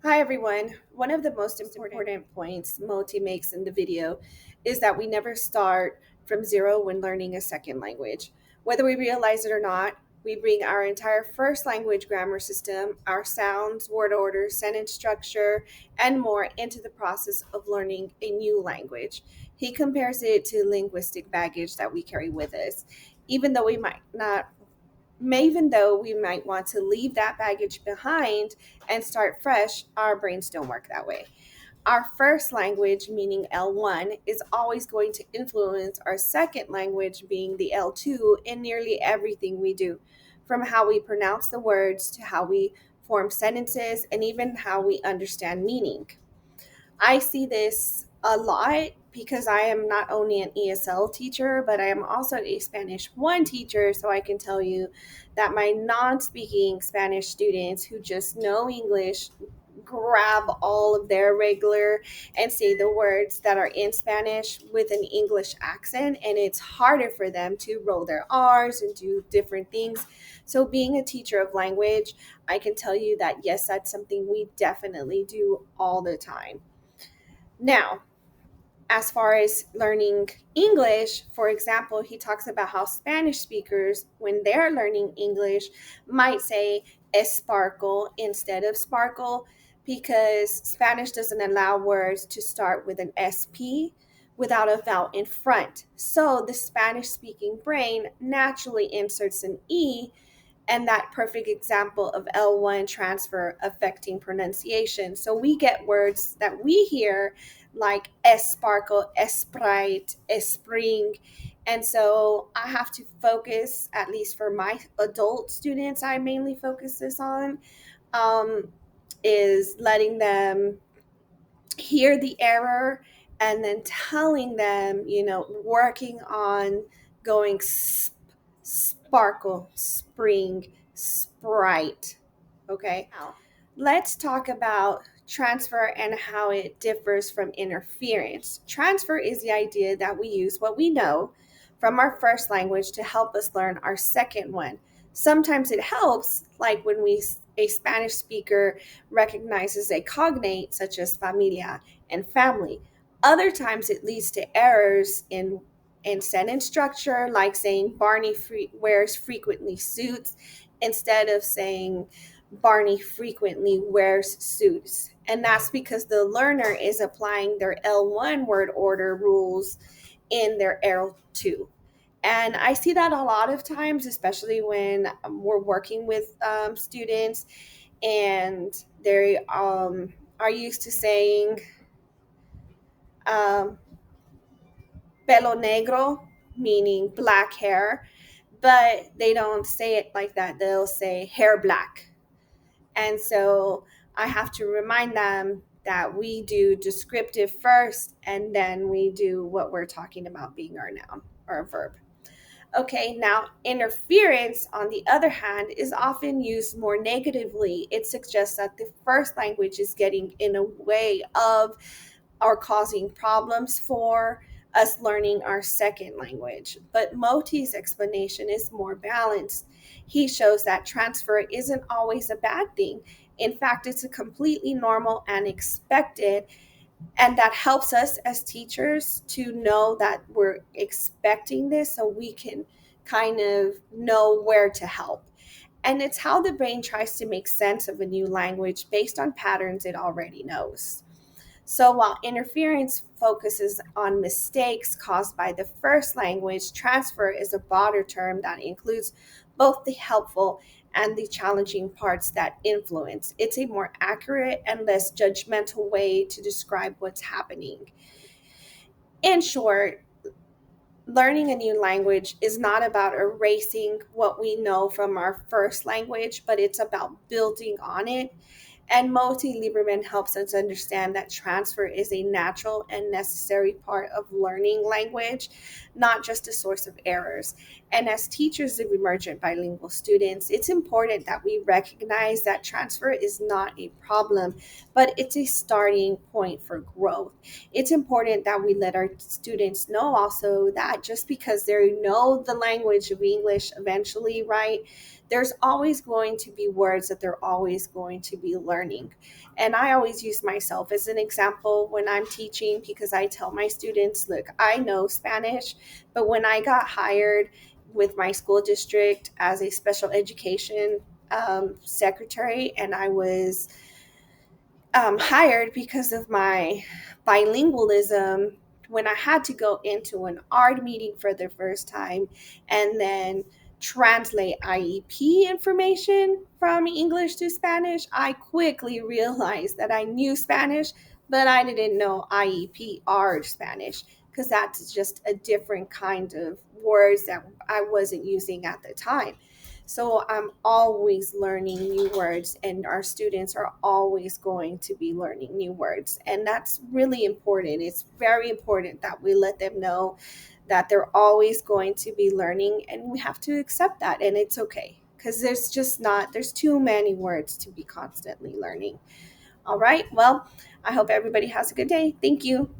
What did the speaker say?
Hi everyone. One of the most important points Moti makes in the video is that we never start from zero when learning a second language. Whether we realize it or not, we bring our entire first language grammar system, our sounds, word order, sentence structure, and more into the process of learning a new language. He compares it to linguistic baggage that we carry with us. Even though we might not even though we might want to leave that baggage behind and start fresh, our brains don't work that way. Our first language, meaning L1, is always going to influence our second language, being the L2, in nearly everything we do, from how we pronounce the words to how we form sentences and even how we understand meaning. I see this a lot because I am not only an ESL teacher, but I am also a Spanish 1 teacher. So I can tell you that my non speaking Spanish students who just know English grab all of their regular and say the words that are in Spanish with an English accent, and it's harder for them to roll their R's and do different things. So, being a teacher of language, I can tell you that yes, that's something we definitely do all the time. Now, as far as learning English, for example, he talks about how Spanish speakers, when they're learning English, might say sparkle instead of sparkle because Spanish doesn't allow words to start with an SP without a vowel in front. So the Spanish speaking brain naturally inserts an E, and that perfect example of L1 transfer affecting pronunciation. So we get words that we hear like sparkle, sprite, spring. And so I have to focus, at least for my adult students, I mainly focus this on, um, is letting them hear the error and then telling them, working on going sparkle, spring, sprite. Okay. Now, let's talk about transfer and how it differs from interference. Transfer is the idea that we use what we know from our first language to help us learn our second one. Sometimes it helps, like when a Spanish speaker recognizes a cognate such as familia and family. Other times it leads to errors in sentence structure, like saying Barney wears frequently suits instead of saying Barney frequently wears suits. And that's because the learner is applying their L1 word order rules in their L2. And I see that a lot of times, especially when we're working with students and they are used to saying um, pelo negro, meaning black hair, but they don't say it like that. They'll say hair black. And so I have to remind them that we do descriptive first and then we do what we're talking about being our noun or a verb. Okay, now interference, on the other hand, is often used more negatively. It suggests that the first language is getting in a way of or causing problems for us learning our second language. But Moti's explanation is more balanced. He shows that transfer isn't always a bad thing. In fact, it's a completely normal and expected, and that helps us as teachers to know that we're expecting this so we can kind of know where to help. And it's how the brain tries to make sense of a new language based on patterns it already knows. So while interference focuses on mistakes caused by the first language, transfer is a broader term that includes both the helpful and the challenging parts that influence. It's a more accurate and less judgmental way to describe what's happening. In short, learning a new language is not about erasing what we know from our first language, but it's about building on it. And Moti Lieberman helps us understand that transfer is a natural and necessary part of learning language, not just a source of errors. And as teachers of emergent bilingual students, it's important that we recognize that transfer is not a problem, but it's a starting point for growth. It's important that we let our students know also that just because they know the language of English eventually, right, there's always going to be words that they're always going to be learning. And I always use myself as an example when I'm teaching, because I tell my students, look, I know Spanish, but when I got hired with my school district as a special education secretary, and I was hired because of my bilingualism, when I had to go into an art meeting for the first time and then translate IEP information from English to Spanish, I quickly realized that I knew Spanish, but I didn't know IEP art Spanish, because that's just a different kind of words that I wasn't using at the time. So I'm always learning new words, and our students are always going to be learning new words. And that's really important. It's very important that we let them know that they're always going to be learning, and we have to accept that. And it's okay, because there's too many words to be constantly learning. All right. Well, I hope everybody has a good day. Thank you.